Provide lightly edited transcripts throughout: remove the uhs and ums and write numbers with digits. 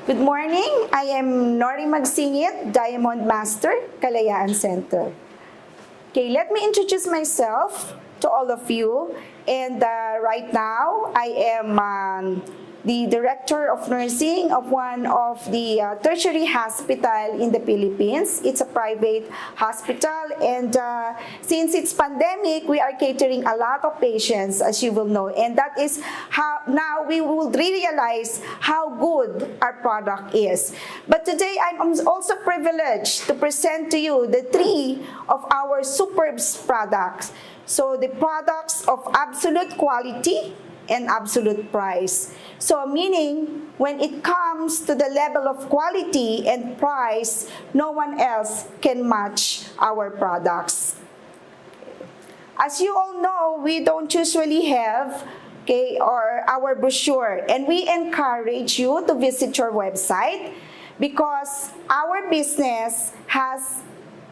Good morning. I am Norielee Magsingit, Diamond Master, Kalayaan Center. Okay, let me introduce myself to all of you. And right now, I am the Director of Nursing of one of the tertiary hospital in the Philippines. It's a private hospital, and since it's pandemic, we are catering a lot of patients, as you will know, and that is how now we will realize how good our product is. But today, I'm also privileged to present to you the three of our superb products. So the products of absolute quality and absolute price. So meaning, when it comes to the level of quality and price, no one else can match our products. As you all know, we don't usually have our brochure, and we encourage you to visit your website because our business has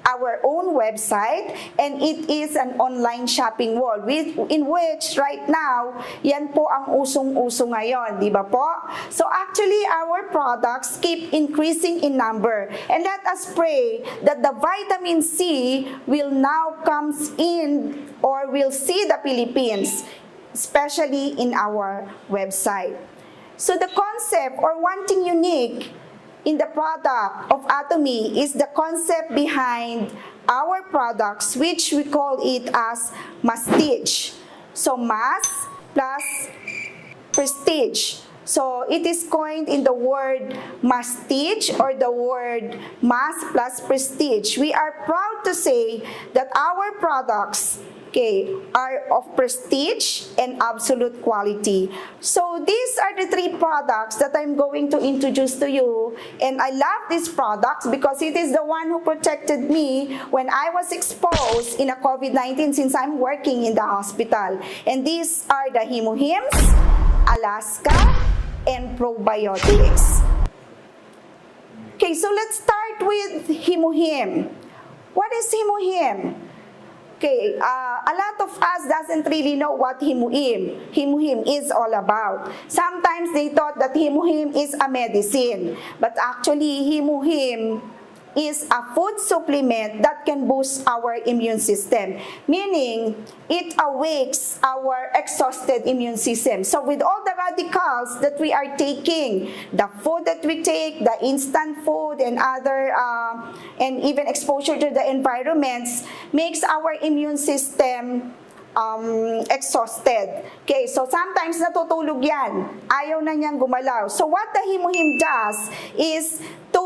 our own website, and it is an online shopping wall in which right now, yan po ang usong-uso ngayon, di ba po? So actually, our products keep increasing in number, and let us pray that the vitamin C will now comes in or will see the Philippines, especially in our website. So the concept or one thing unique in the product of Atomy is the concept behind our products, which we call it as Mastige. So mass plus prestige. So it is coined in the word Mastige or the word mass plus prestige. We are proud to say that our products are of prestige and absolute quality. So these are the three products that I'm going to introduce to you. And I love these products because it is the one who protected me when I was exposed in a COVID-19 since I'm working in the hospital. And these are the Hemohims, Alaska, and Probiotics. Okay, so let's start with Hemohim. What is Hemohim? Okay, a lot of us doesn't really know what Hemohim is all about. Sometimes they thought that Hemohim is a medicine, but actually Hemohim is a food supplement that can boost our immune system, meaning it awakes our exhausted immune system. So with all the radicals that we are taking, the food that we take, the instant food and other, and even exposure to the environments makes our immune system exhausted. Okay, so sometimes natutulog yan. Ayaw na niyang gumalaw. So what the Hemohim does is to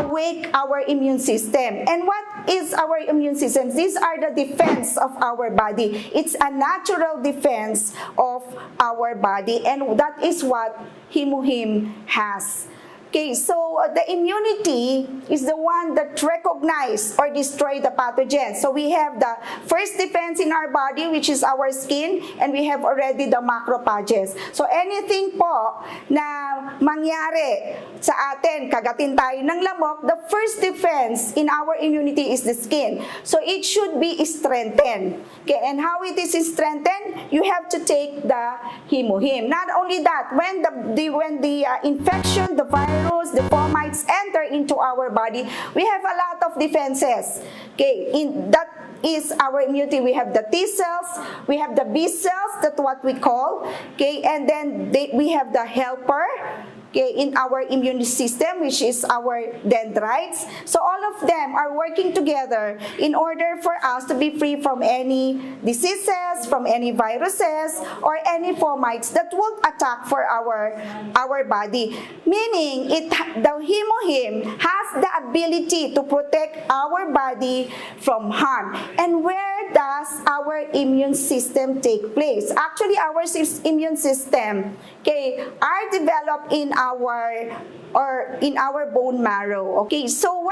awake our immune system. And what is our immune system? These are the defense of our body. It's a natural defense of our body, and that is what Hemohim has. Okay, so the immunity is the one that recognize or destroy the pathogens. So we have the first defense in our body, which is our skin, and we have already the macrophages. So anything po na mangyari sa atin, kagatin tayo ng lamok, the first defense in our immunity is the skin. So it should be strengthened. Okay, and how it is strengthened? You have to take the Hemohim. Not only that, when the infection, the virus, the fomites enter into our body, we have a lot of defenses. Okay, that is our immunity. We have the T cells, we have the B cells, that's what we call. Okay, and then we have the helper. Okay, in our immune system, which is our dendrites. So all of them are working together in order for us to be free from any diseases, from any viruses, or any fomites that will attack for our body. Meaning, the Hemohim has the ability to protect our body from harm. And where does our immune system take place? Actually, our immune system, are developed in our bone marrow. Okay, so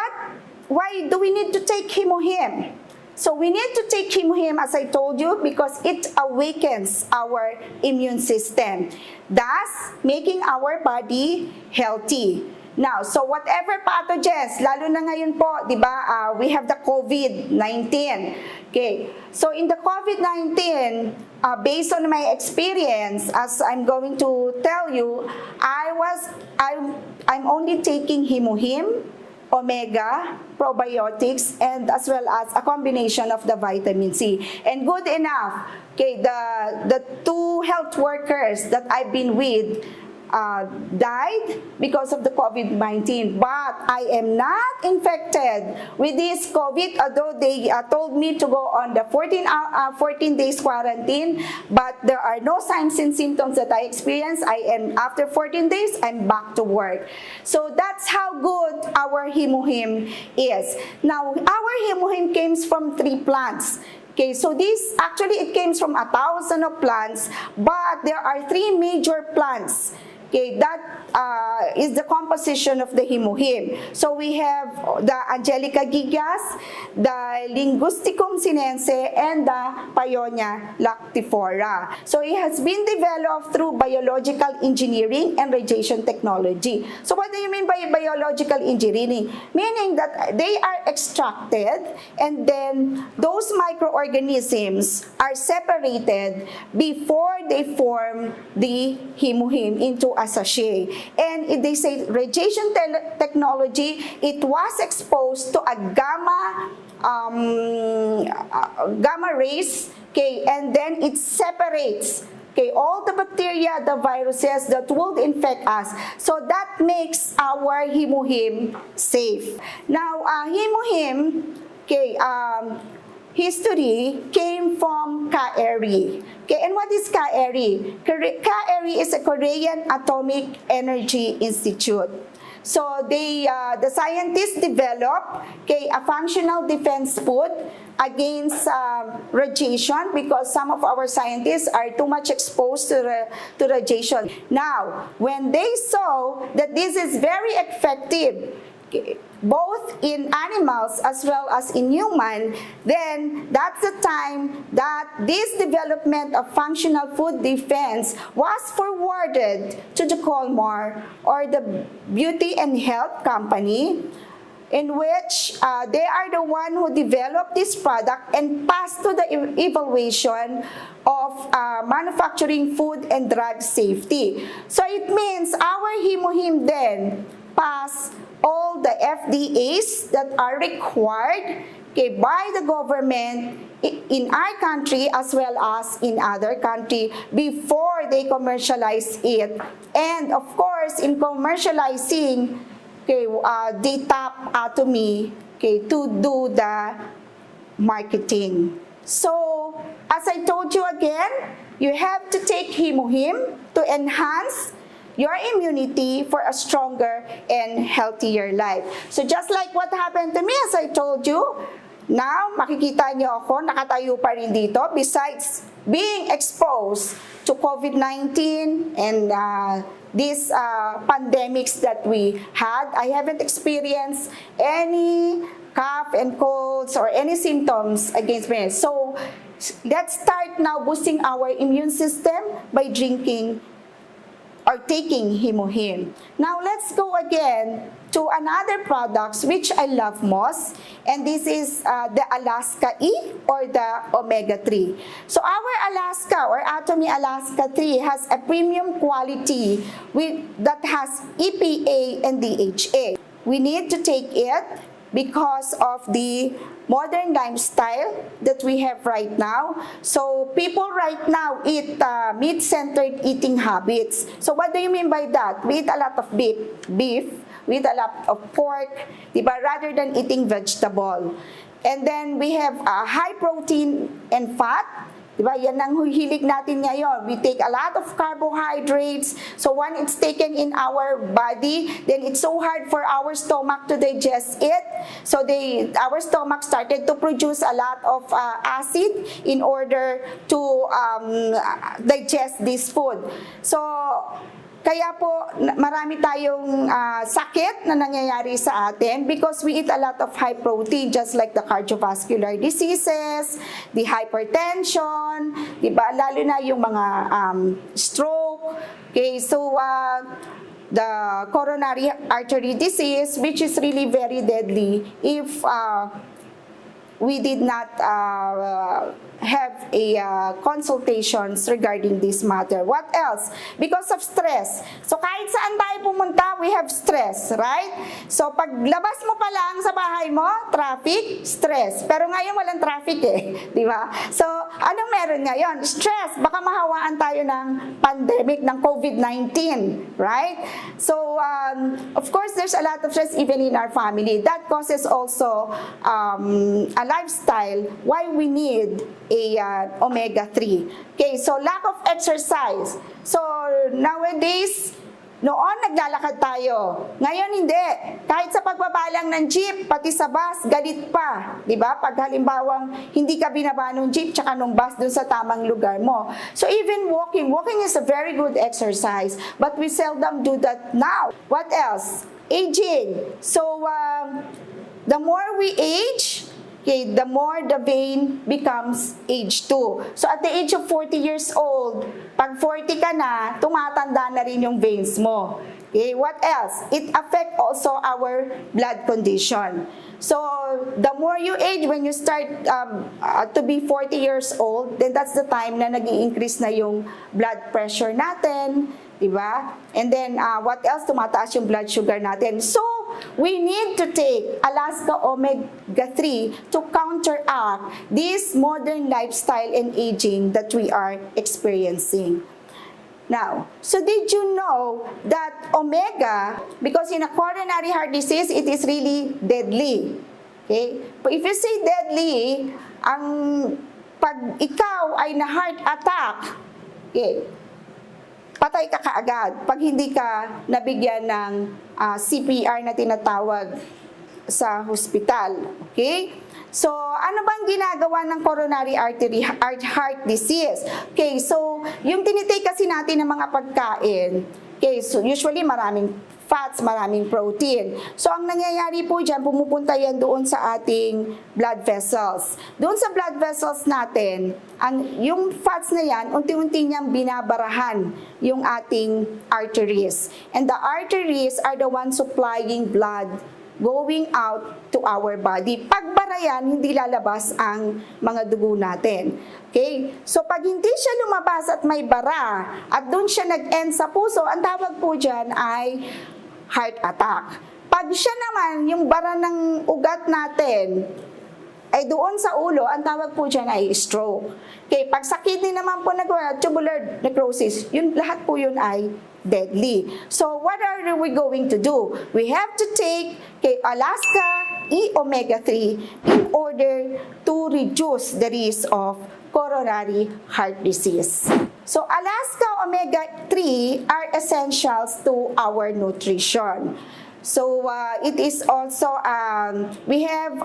why do we need to take Hemohim? So we need to take Hemohim, as I told you, because it awakens our immune system, thus making our body healthy. Now, so whatever pathogens, lalo na ngayon po, di ba, we have the COVID-19. Okay, so in the COVID-19, based on my experience, as I'm going to tell you, I'm only taking Hemohim, Omega, Probiotics, and as well as a combination of the vitamin C. And good enough, okay, the two health workers that I've been with died because of the COVID-19, but I am not infected with this COVID, although they told me to go on the 14 days quarantine, but there are no signs and symptoms that I experienced. After 14 days, I'm back to work. So that's how good our Hemohim is. Now, our Hemohim comes from 3 plants. Okay, so this, actually it came from 1,000 of plants, but there are 3 major plants. Okay, that is the composition of the Hemohim. So we have the Angelica gigas, the Linguisticum sinense, and the Paeonia lactifera. So it has been developed through biological engineering and radiation technology. So what do you mean by biological engineering? Meaning that they are extracted and then those microorganisms are separated before they form the Hemohim into a sachet. And they say radiation technology, it was exposed to a gamma rays, okay, and then it separates, okay, all the bacteria, the viruses that will infect us. So that makes our Hemohim safe. Now, Hemohim, okay, history came from Kaeri. Okay, and what is Kaeri? Kaeri is a Korean Atomic Energy Institute. So the scientists developed, okay, a functional defense food against radiation because some of our scientists are too much exposed to radiation. Now, when they saw that this is very effective, okay, both in animals as well as in human, then that's the time that this development of functional food defense was forwarded to the Colmar, or the Beauty and Health Company, in which they are the one who developed this product and passed to the evaluation of manufacturing food and drug safety. So it means our Hemohim then passed all the FDAs that are required, okay, by the government in our country as well as in other country before they commercialize it. And of course, in commercializing, okay, they tap Atomy, okay, to do the marketing. So, as I told you again, you have to take Hemohim to enhance your immunity for a stronger and healthier life. So just like what happened to me, as I told you, now makikita niyo ako, nakatayo pa rin dito, besides being exposed to COVID-19 and these pandemics that we had, I haven't experienced any cough and colds or any symptoms against me. So let's start now boosting our immune system by drinking or taking Hemohim. Now let's go again to another products which I love most, and this is the Alaska E or the Omega-3. So our Alaska or Atomy Alaska 3 has a premium quality that has EPA and DHA. We need to take it because of the modern lifestyle that we have right now. So people right now eat meat-centered eating habits. So what do you mean by that? We eat a lot of beef, we eat a lot of pork, diba, rather than eating vegetable. And then we have high protein and fat. Diba? Yan ang hilig natin ngayon. We take a lot of carbohydrates. So when it's taken in our body, then it's so hard for our stomach to digest it. So our stomach started to produce a lot of acid in order to digest this food. So kaya po marami tayong sakit na nangyayari sa atin because we eat a lot of high protein, just like the cardiovascular diseases, the hypertension, diba? Lalo na yung mga stroke. Okay, so the coronary artery disease, which is really very deadly if we did not have a consultations regarding this matter. What else? Because of stress. So kahit saan tayo pumunta, we have stress, right? So pag labas mo pa lang sa bahay mo, traffic, stress. Pero ngayon walang traffic eh, di ba? So anong meron ngayon? Stress. Baka mahawaan tayo ng pandemic, ng COVID-19, right? So of course, there's a lot of stress even in our family. That causes also a lifestyle why we need a omega-3. Okay, so lack of exercise. So nowadays, noon naglalakad tayo. Ngayon hindi. Kahit sa pagbabalang ng jeep, pati sa bus, galit pa. Diba? Pag halimbawang hindi ka binaba ng jeep tsaka ng bus dun sa tamang lugar mo. So even walking is a very good exercise. But we seldom do that now. What else? Aging. So the more we age, okay, the more the vein becomes age 2. So at the age of 40 years old, pag 40 ka na, tumatanda na rin yung veins mo. Okay, what else? It affects also our blood condition. So the more you age, when you start to be 40 years old, then that's the time na nag-i-increase na yung blood pressure natin, diba? And then what else? Tumataas yung blood sugar natin. So we need to take Alaska Omega-3 to counteract this modern lifestyle and aging that we are experiencing. Now, so did you know that omega, because in a coronary heart disease, it is really deadly. Okay? But if you say deadly, pag ikaw ay na heart attack, okay, patay ka kaagad pag hindi ka nabigyan ng CPR na tinatawag sa hospital. Okay? So, ano bang ginagawa ng coronary artery heart disease? Okay, so yung tinitake kasi natin ng mga pagkain, okay, so usually maraming fats, maraming protein. So, ang nangyayari po dyan, pumupunta yan doon sa ating blood vessels. Doon sa blood vessels natin, yung fats na yan, unti-unti niyang binabarahan yung ating arteries. And the arteries are the ones supplying blood going out to our body. Pag bara yan, hindi lalabas ang mga dugo natin. Okay? So, pag hindi siya lumabas at may bara, at doon siya nag-end sa puso, ang tawag po dyan ay heart attack. Pag siya naman, yung bara ng ugat natin, ay doon sa ulo, ang tawag po dyan ay stroke. Okay, pag sa kidney naman po tubular necrosis, yun, lahat po yun ay deadly. So, what are we going to do? We have to take Alaska E-Omega-3 in order to reduce the risk of coronary heart disease. So, Alaska Omega-3 are essentials to our nutrition. So, it is also, we have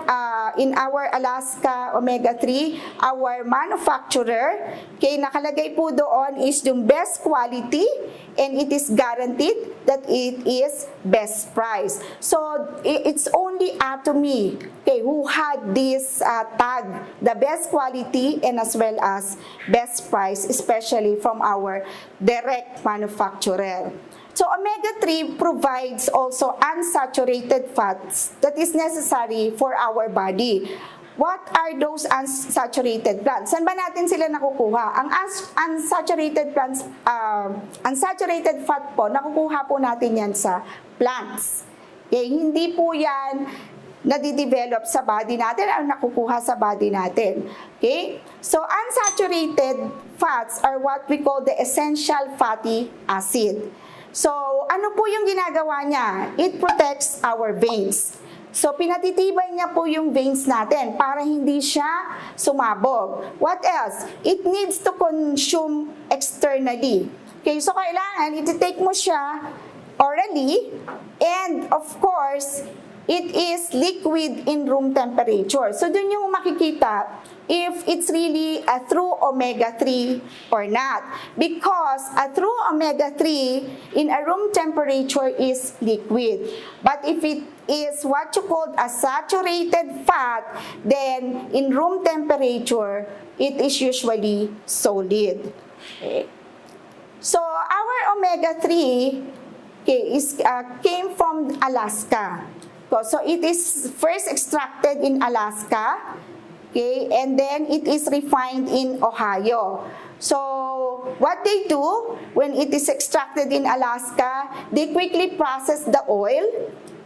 in our Alaska Omega-3, our manufacturer, okay, nakalagay po doon is yung best quality and it is guaranteed that it is best price. So, it's only Atomy, okay, who had this tag, the best quality and as well as best price, especially from our direct manufacturer. So, omega-3 provides also unsaturated fats that is necessary for our body. What are those unsaturated fats? Saan ba natin sila nakukuha? Ang unsaturated fat po, nakukuha po natin yan sa plants. Okay? Hindi po yan nadidevelop sa body natin o nakukuha sa body natin. Okay? So, unsaturated fats are what we call the essential fatty acid. So, ano po yung ginagawa niya? It protects our veins. So, pinatitibay niya po yung veins natin para hindi siya sumabog. What else? It needs to consume externally. Okay, so kailangan iti-take mo siya orally and of course, it is liquid in room temperature. So, dun yung makikita if it's really a true omega-3 or not. Because a true omega-3 in a room temperature is liquid. But if it is what you call a saturated fat, then in room temperature, it is usually solid. Okay. So, our omega-3 okay, came from Alaska. So it is first extracted in Alaska, okay, and then it is refined in Ohio. So what they do when it is extracted in Alaska, they quickly process the oil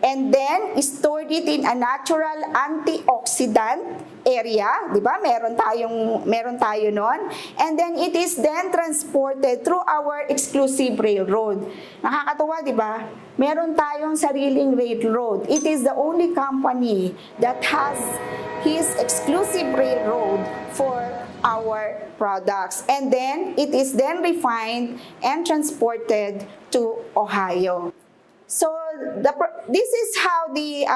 and then stored it in a natural antioxidant area, di ba? Meron tayo noon. And then it is then transported through our exclusive railroad. Nakakatuwa, di ba? Meron tayong sariling railroad. It is the only company that has his exclusive railroad for our products. And then it is then refined and transported to Ohio. So this is how the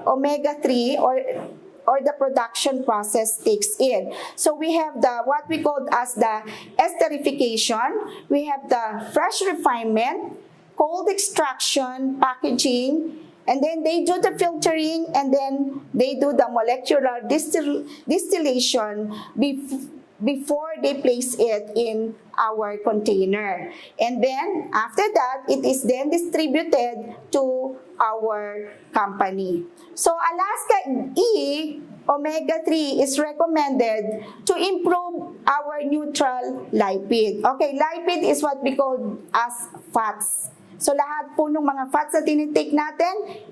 omega-3 or the production process takes in. So we have what we call as the esterification, we have the fresh refinement, cold extraction, packaging, and then they do the filtering, and then they do the molecular distillation before they place it in our container. And then, after that, it is then distributed to our company. So, Alaska E-Omega-3 is recommended to improve our neutral lipid. Okay, lipid is what we call as fats. So, lahat po ng mga fats na tinitake natin,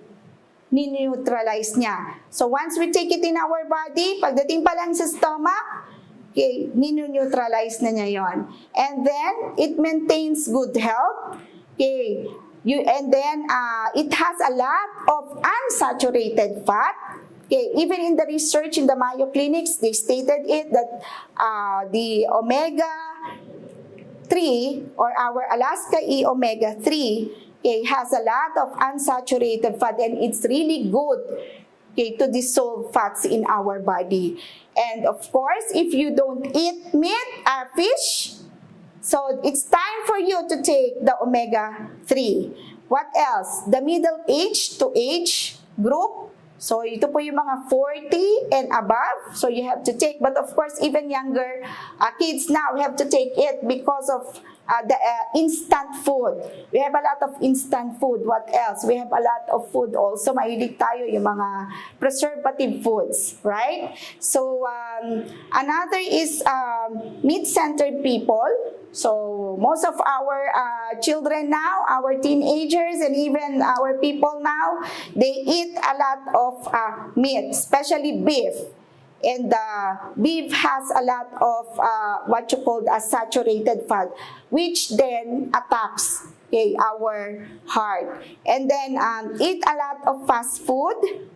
ni-neutralize niya. So, once we take it in our body, pagdating pa lang sa stomach, okay, nino-neutralize na niya yon. And then, it maintains good health. Okay, and then, it has a lot of unsaturated fat. Okay, even in the research in the Mayo clinics, they stated it that the omega-3 or our Alaska E-Omega-3 okay, has a lot of unsaturated fat, and it's really good, okay, to dissolve fats in our body. And of course, if you don't eat meat or fish, so it's time for you to take the omega-3. What else? The middle age to age group. So ito po yung mga 40 and above. So you have to take, but of course, even younger kids now have to take it because of the instant food. We have a lot of instant food. What else? We have a lot of food also. Mahilig tayo yung mga preservative foods, right? So another is meat-centered people. So most of our children now, our teenagers, and even our people now, they eat a lot of meat, especially beef. And beef has a lot of what you call a saturated fat, which then attacks, okay, our heart. And then eat a lot of fast food.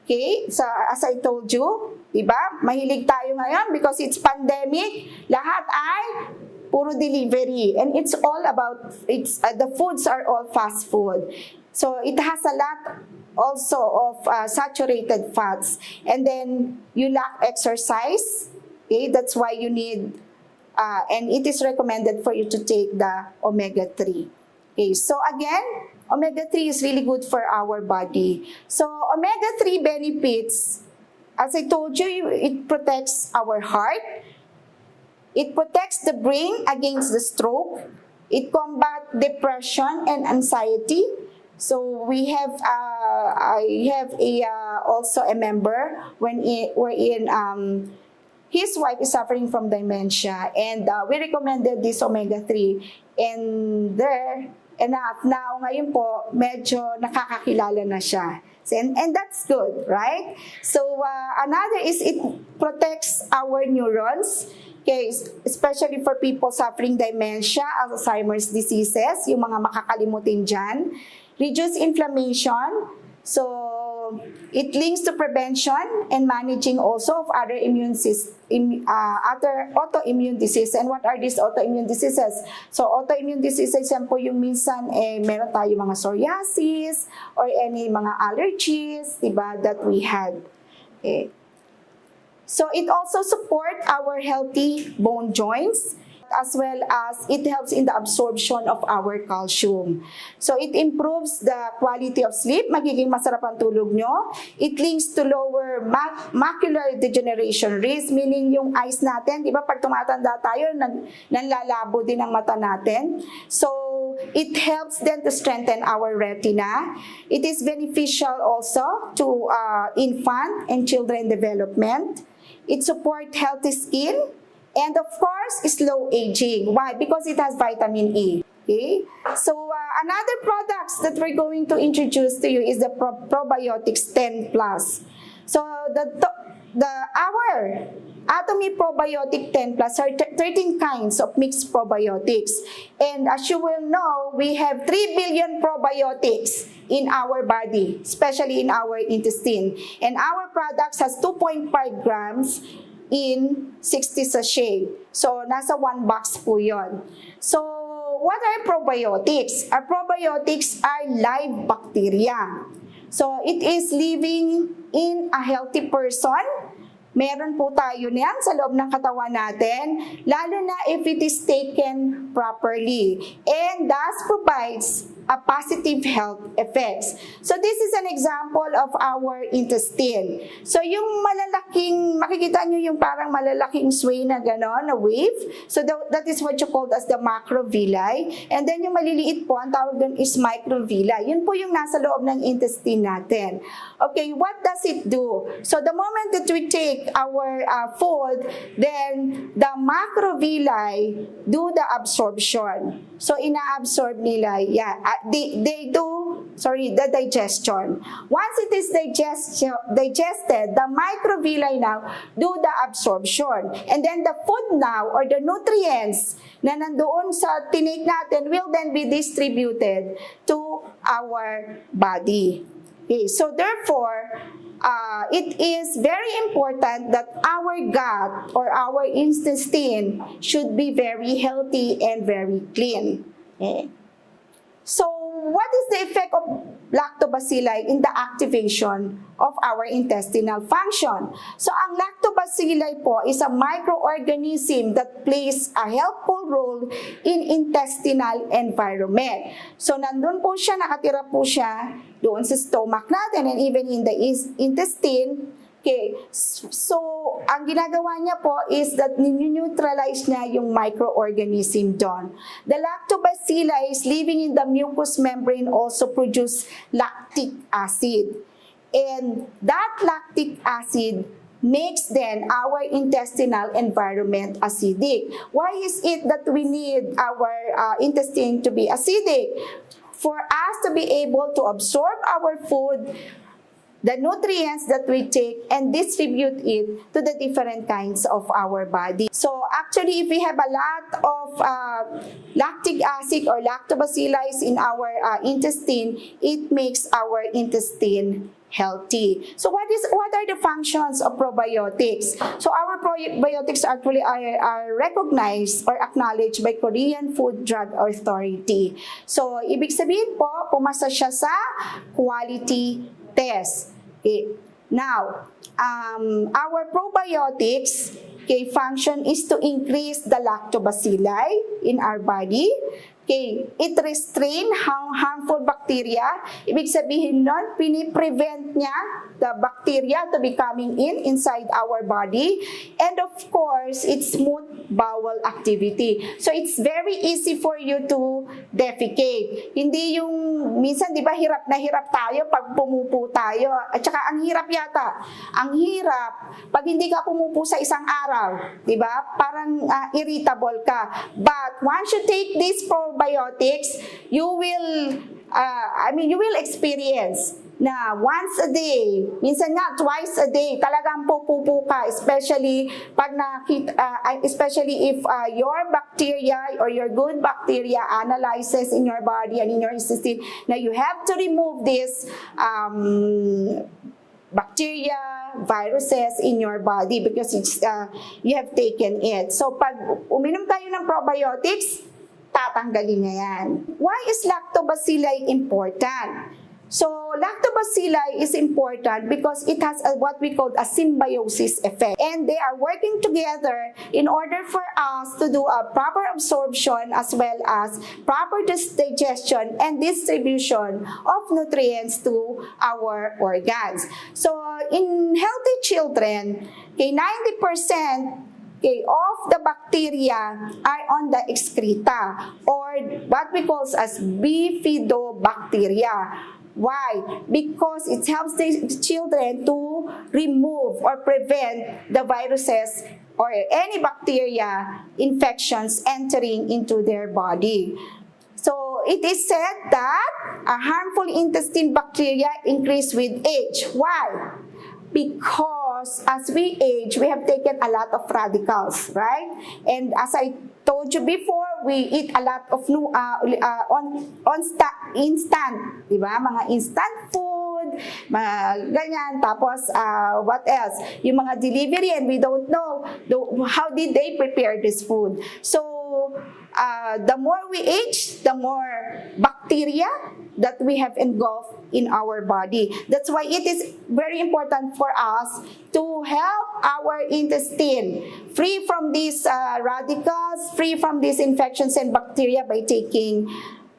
Okay, so as I told you, diba? Mahilig tayo ngayon because it's pandemic. Lahat ay puro delivery, and it's all about the foods are all fast food. So it has a lot also of saturated fats, and then you lack exercise. Okay, that's why you need, and it is recommended for you to take the omega-3. Okay, so again, omega-3 is really good for our body. So omega-3 benefits, as I told you, it protects our heart. It protects the brain against the stroke. It combats depression and anxiety. So we have, I have also a member wherein his wife is suffering from dementia, and we recommended this omega-3, and there enough. Now, ngayon po, medyo nakakakilala na siya. And that's good, right? So, another is it protects our neurons, okay, especially for people suffering dementia, Alzheimer's diseases, yung mga makakalimutin dyan. Reduce inflammation. So, it links to prevention and managing also of other autoimmune diseases. And what are these autoimmune diseases? So, autoimmune diseases, yan po yung minsan, meron tayo mga psoriasis or any mga allergies, diba, that we had. Okay. So, it also supports our healthy bone joints. as well as it helps in the absorption of our calcium. So it improves the quality of sleep, magiging masarap ang tulog nyo. It links to lower macular degeneration risk, meaning yung eyes natin, di ba pag tumatanda tayo, nanlalabo din ang mata natin. So it helps then to strengthen our retina. It is beneficial also to infant and children development. It supports healthy skin. And of course, slow aging. Why? Because it has vitamin E. Okay? So, another products that we're going to introduce to you is the Probiotics 10+. So, our Atomy Probiotic 10+ are 13 kinds of mixed probiotics. And as you will know, we have 3 billion probiotics in our body, especially in our intestine. And our products has 2.5 grams in 60 sachet. So, nasa 1 box po yun. So, what are probiotics? Our probiotics are live bacteria. So, it is living in a healthy person. Meron po tayo niyan sa loob ng katawan natin, lalo na if it is taken properly. And thus provides a positive health effects. So this is an example of our intestine. So yung malalaking, makikita nyo yung parang malalaking sway na gano'n, na wave. So that is what you call as the macrovilli. And then yung maliliit po, ang tawag doon is microvilli. Yun po yung nasa loob ng intestine natin. Okay, what does it do? So the moment that we take our food, then the macrovilli do the absorption. So ina-absorb nila, they do the digestion. Once it is digested, the microvilli now do the absorption. And then the food now, or the nutrients na nandoon sa tinake natin, will then be distributed to our body. Okay, so therefore, it is very important that our gut or our intestine should be very healthy and very clean. Okay. So, what is the effect of lactobacilli in the activation of our intestinal function? So, ang lactobacilli po is a microorganism that plays a helpful role in intestinal environment. So, nandun po siya, nakatira po siya doon sa stomach natin and even in the intestine. Okay, so ang ginagawa niya po is that neutralize niya yung microorganism doon. The lactobacilli is living in the mucous membrane also produce lactic acid. And that lactic acid makes then our intestinal environment acidic. Why is it that we need our intestine to be acidic? For us to be able to absorb our food, the nutrients that we take, and distribute it to the different kinds of our body. So actually, if we have a lot of lactic acid or lactobacilli in our intestine, it makes our intestine healthy. So what are the functions of probiotics? So our probiotics actually are recognized or acknowledged by Korean Food Drug Authority. So ibig sabihin po, pumasa siya sa quality test. Okay. Now, our probiotics function is to increase the lactobacilli in our body. Okay, it restrain harmful bacteria. Ibig sabihin nun, piniprevent niya the bacteria to be coming inside our body. And of course, it smooth bowel activity. So it's very easy for you to defecate. Hindi yung, minsan di ba hirap na hirap tayo pag pumupo tayo. At saka ang hirap yata. Ang hirap pag hindi ka pumupo sa isang araw. Di ba? Parang irritable ka. But once you take this probiotics, you will experience na once a day, minsan nga twice a day, talagang pupupo ka, especially pag especially if your bacteria or your good bacteria analyzes in your body and in your intestine, na you have to remove this bacteria, viruses in your body because it's, you have taken it. So pag uminom tayo ng probiotics, tatanggalin niya yan. Why is lactobacilli important? So lactobacilli is important because it has what we call a symbiosis effect. And they are working together in order for us to do a proper absorption as well as proper digestion and distribution of nutrients to our organs. So in healthy children, 90% of the bacteria are on the excreta or what we call as bifidobacteria. Why? Because it helps the children to remove or prevent the viruses or any bacteria infections entering into their body. So it is said that a harmful intestine bacteria increase with age. Why? Because as we age, we have taken a lot of radicals, right? And as I told you before, we eat a lot of instant, di ba? Mga instant food, mga ganyan. Tapos, what else? Yung mga delivery and we don't know how did they prepare this food. So, the more we age, the more bacteria that we have engulfed in our body. That's why it is very important for us to help our intestine free from these radicals, free from these infections and bacteria by taking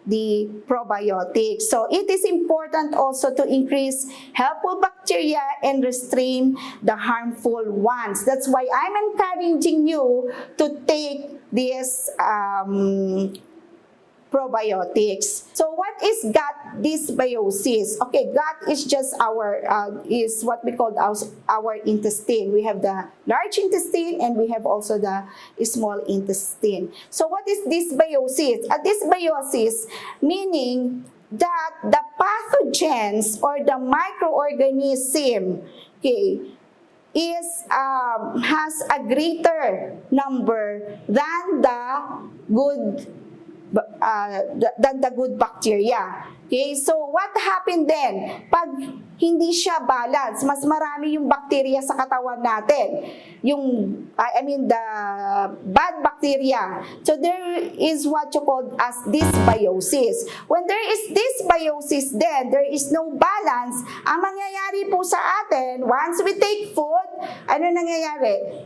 the probiotics. So it is important also to increase helpful bacteria and restrain the harmful ones. That's why I'm encouraging you to take this probiotics. So what is gut dysbiosis? Okay, gut is just is what we call our intestine. We have the large intestine and we have also the small intestine. So what is dysbiosis? A dysbiosis meaning that the pathogens or the microorganism, okay, has a greater number than the good bacteria. Okay, so what happened then? Pag hindi siya balance, mas marami yung bacteria sa katawan natin. The bad bacteria. So there is what you call as dysbiosis. When there is dysbiosis then, there is no balance. Ang mangyayari po sa atin, once we take food, ano nangyayari?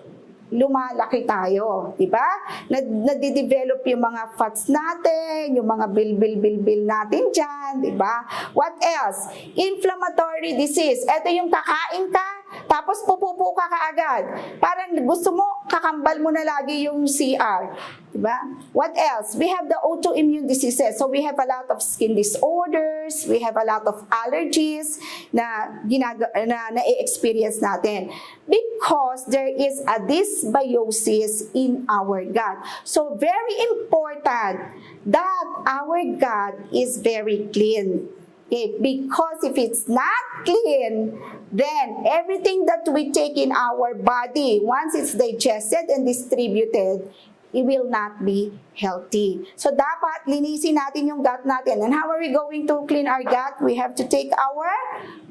Lumalaki tayo, di ba? Nadidevelop yung mga fats natin, yung mga bilbil natin dyan, di ba? What else? Inflammatory disease. Ito yung kakain ka, tapos pupupo ka kaagad. Parang gusto mo, kakambal mo na lagi yung CR. Diba? What else? We have the autoimmune diseases. So we have a lot of skin disorders, we have a lot of allergies na na-experience natin because there is a dysbiosis in our gut. So very important that our gut is very clean. Okay, because if it's not clean, then everything that we take in our body, once it's digested and distributed, it will not be healthy. So dapat linisin natin yung gut natin. And how are we going to clean our gut? We have to take our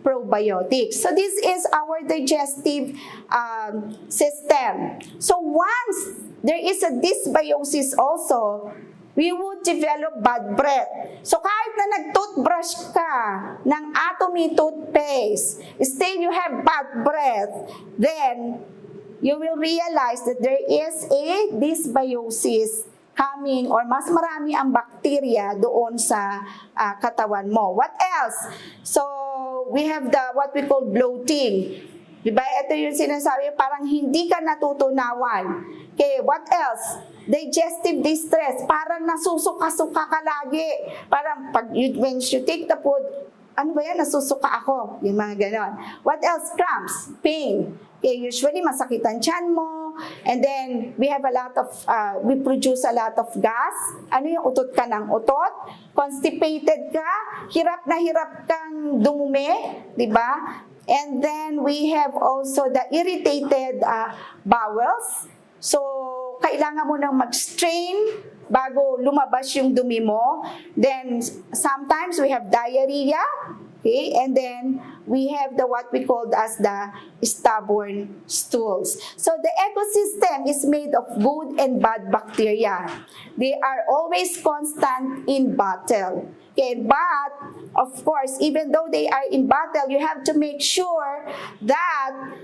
probiotics. So this is our digestive system. So once there is a dysbiosis also, we would develop bad breath. So kahit na nag-toothbrush ka ng Atomy toothpaste, still you have bad breath, then you will realize that there is a dysbiosis coming or mas marami ang bacteria doon sa katawan mo. What else? So we have what we call bloating. Diba? Ito yung sinasabi, parang hindi ka natutunawan. Okay, what else? Digestive distress. Parang nasusuka-suka ka lagi. Parang when you take the food, ano ba yan? Nasusuka ako. Yung mga ganon. What else? Cramps. Pain. Okay, usually masakit ang tiyan mo. And then, we have a lot of, we produce a lot of gas. Ano yung utot ka ng utot? Constipated ka? Hirap na hirap kang dumumi. Diba? And then, we have also the irritated bowels. So, kailangan mo nang mag-strain bago lumabas yung dumi mo. Then, sometimes we have diarrhea. Okay, and then we have the what we call as the stubborn stools. So the ecosystem is made of good and bad bacteria. They are always constant in battle. Okay, but of course, even though they are in battle, you have to make sure that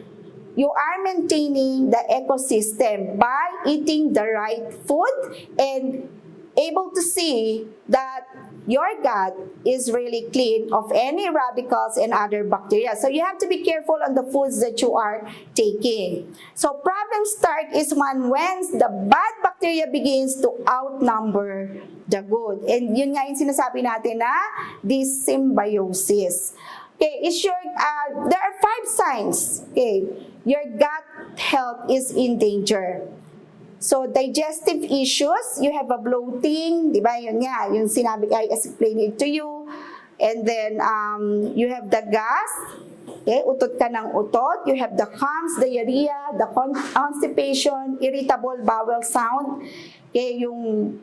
you are maintaining the ecosystem by eating the right food and able to see that your gut is really clean of any radicals and other bacteria. So you have to be careful on the foods that you are taking. So problem start is when the bad bacteria begins to outnumber the good. And yun nga yung sinasabi natin na this symbiosis. Okay, there are 5 signs. Okay, your gut health is in danger. So, digestive issues, you have a bloating, di ba? Yun nga, yung sinabi, I explained it to you. And then, you have the gas, okay? Utot ka ng utot. You have the cramps, diarrhea, the constipation, irritable bowel sound. Okay, yung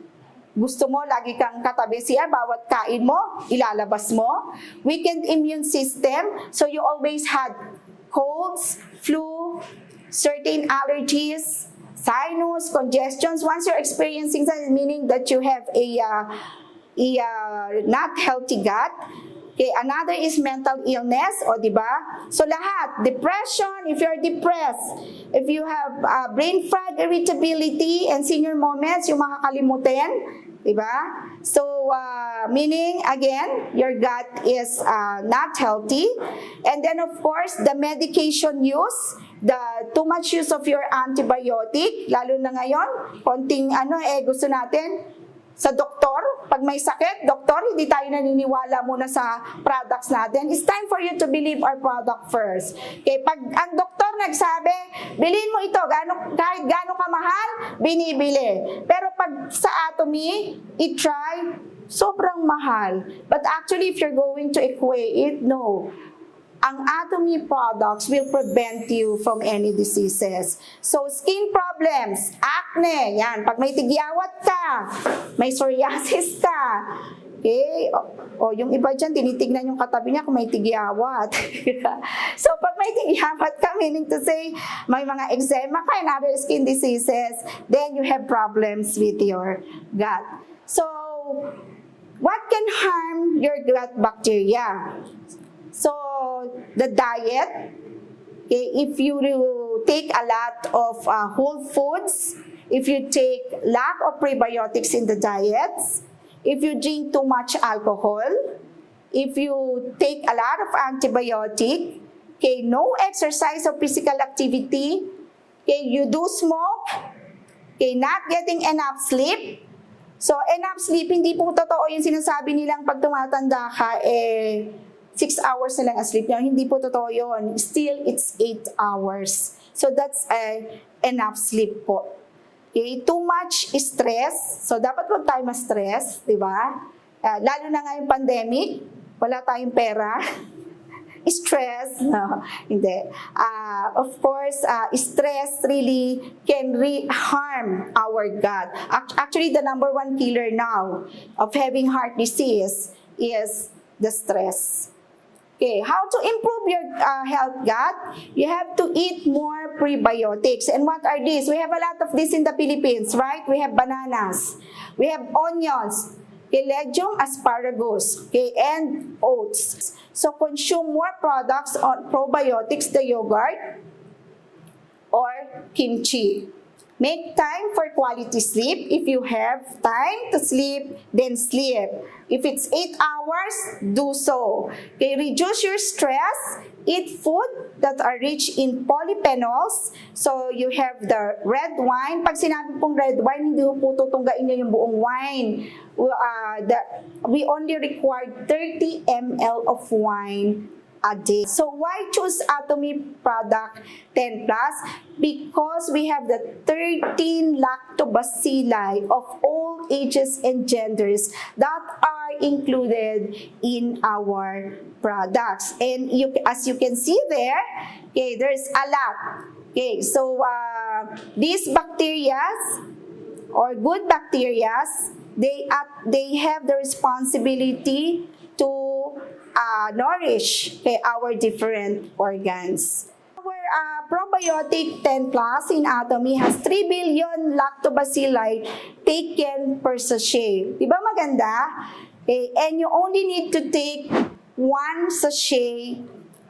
gusto mo, lagi kang katabi siya, bawat kain mo, ilalabas mo. Weakened immune system, so you always had colds, flu, certain allergies, sinus, congestions. Once you're experiencing that, meaning that you have a not healthy gut. Okay, another is mental illness, o di ba? So lahat, depression, if you're depressed, if you have brain fog, irritability, and senior moments, yung makakalimutin, di ba? So, meaning, again, your gut is not healthy. And then, of course, the medication use, the too much use of your antibiotic, lalo na ngayon, konting gusto natin, sa doktor, pag may sakit, doktor, hindi tayo naniniwala muna sa products natin. It's time for you to believe our product first. Okay, pag ang doktor nagsabi, bilhin mo ito, kahit gaano kamahal, binibili. Pero pag sa Atomy, i-try, sobrang mahal. But actually, if you're going to equate it, no. Ang Atomy products will prevent you from any diseases. So, skin problems, acne, yan. Pag may tigyawat ka, may psoriasis ka, okay? O yung iba dyan, tinitignan yung katabi niya kung may tigyawat. So, pag may tigyawat ka, meaning to say, may mga eczema ka and other skin diseases, then you have problems with your gut. So, what can harm your gut bacteria? So, the diet, okay, if you take a lot of whole foods, if you take lack of prebiotics in the diets, if you drink too much alcohol, if you take a lot of antibiotic, okay, no exercise or physical activity, okay, you do smoke, okay, not getting enough sleep. So, enough sleep, hindi po totoo yung sinasabi nilang pag tumatanda ka, 6 hours na lang ang sleep niya. Hindi po totoo yun. Still, it's 8 hours. So, that's enough sleep po. Okay? Too much stress. So, dapat wag tayo ma-stress, di ba? Lalo na nga yung pandemic, wala tayong pera. Stress, no, hindi. Of course, stress really can harm our gut. Actually, the number 1 killer now of having heart disease is the stress. Okay, how to improve your health gut? You have to eat more prebiotics. And what are these? We have a lot of this in the Philippines, right? We have bananas. We have onions, okay, legume, asparagus, okay, and oats. So consume more products on probiotics, the yogurt, or kimchi. Make time for quality sleep. If you have time to sleep, then sleep. If it's 8 hours, do so. Okay, reduce your stress. Eat food that are rich in polyphenols. So, you have the red wine. Pag sinabi pong red wine, hindi po tutunggain nyo yung buong wine. We only require 30 ml of wine a day. So why choose Atomy product 10+? Because we have the 13 lactobacilli of all ages and genders that are included in our products. And as you can see there, okay, there's a lot. Okay, so these bacteria or good bacteria, they have the responsibility to nourish our different organs. Our probiotic 10 plus in Atomy has 3 billion lactobacilli taken per sachet. Di ba maganda? Okay, and you only need to take 1 sachet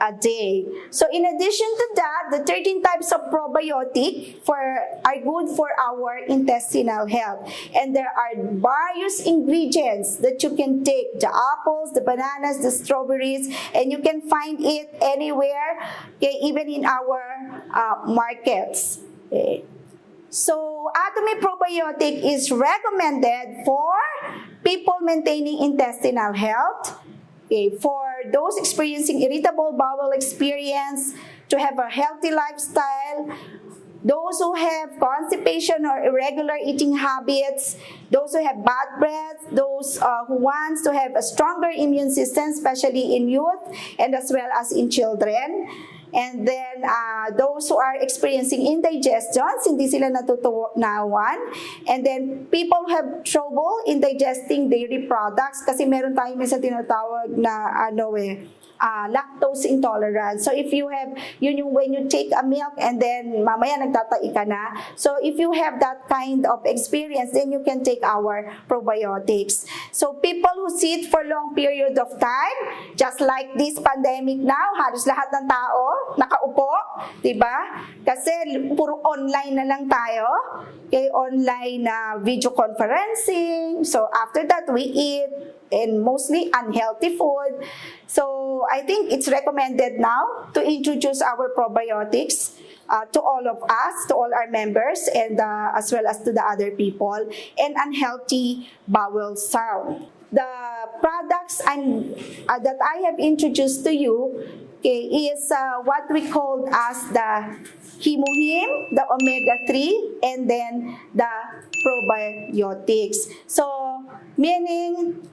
a day. So in addition to that, the 13 types of probiotic are good for our intestinal health. And there are various ingredients that you can take, the apples, the bananas, the strawberries, and you can find it anywhere, okay, even in our markets. Okay. So Atomy probiotic is recommended for people maintaining intestinal health, okay, for those experiencing irritable bowel experience, to have a healthy lifestyle, those who have constipation or irregular eating habits, those who have bad breath, those who want to have a stronger immune system, especially in youth and as well as in children. And then, those who are experiencing indigestions, hindi sila natutunawan. And then, people who have trouble in digesting dairy products kasi meron tayong minsan tinatawag na lactose intolerance. So if you have, when you take a milk and then mamaya nagtatai ka na. So if you have that kind of experience, then you can take our probiotics. So people who sit for long period of time, just like this pandemic now, halos lahat ng tao nakaupo, diba? Kasi puro online na lang tayo. Okay, online video conferencing. So after that, we eat and mostly unhealthy food. So I think it's recommended now to introduce our probiotics to all of us, to all our members, and as well as to the other people, and unhealthy bowel sound. The products that I have introduced to you, okay, is what we call as the Hemohim, the Omega-3, and then the probiotics. So, meaning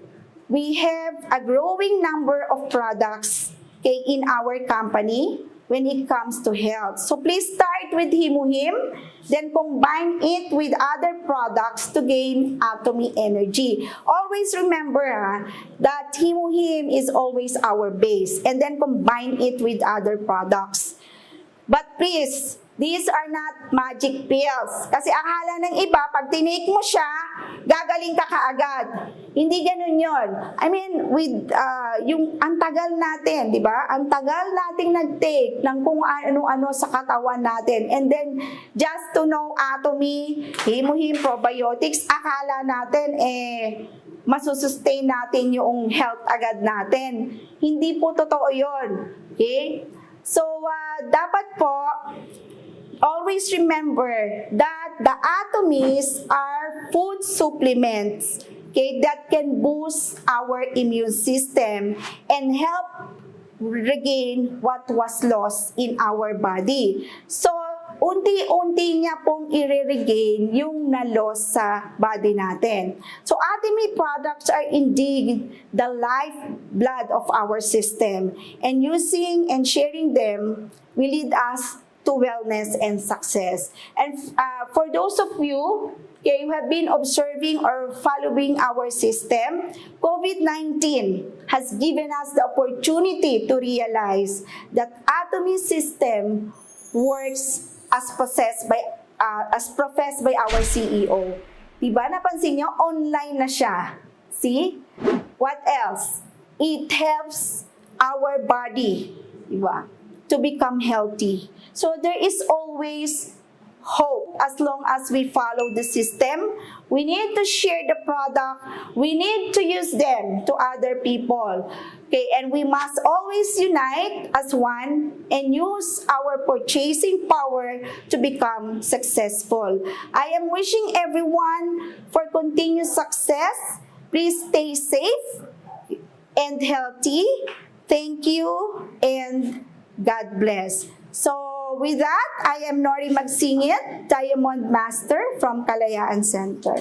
we have a growing number of products, okay, in our company when it comes to health. So please start with Hemohim, then combine it with other products to gain Atomy energy. Always remember that Hemohim is always our base, and then combine it with other products. But please, these are not magic pills. Kasi akala ng iba, pag tinake mo siya, gagaling ka kaagad. Hindi ganun yon. I mean, with ang tagal natin, di ba? Ang tagal nating nag-take ng kung ano-ano sa katawan natin. And then, just to know Atomy, Hemohim, probiotics, akala natin, masusustain natin yung health agad natin. Hindi po totoo yon. Okay? So, dapat po, always remember that the Atomies are food supplements, okay, that can boost our immune system and help regain what was lost in our body. So, unti-unti niya pong i-regain yung na-loss sa body natin. So, Atomy products are indeed the lifeblood of our system, and using and sharing them will lead us to wellness and success. And for those of you, okay, who have been observing or following our system, COVID-19 has given us the opportunity to realize that Atomy system works as professed by our CEO. Diba? Napansin nyo, online na siya. See? What else? It helps our body, diba, to become healthy. So there is always hope as long as we follow the system. We need to share the product. We need to use them to other people. Okay, and we must always unite as one and use our purchasing power to become successful. I am wishing everyone for continued success. Please stay safe and healthy. Thank you and God bless. So with that, I am Norielee Magsingit, Diamond Master from Kalayaan Center.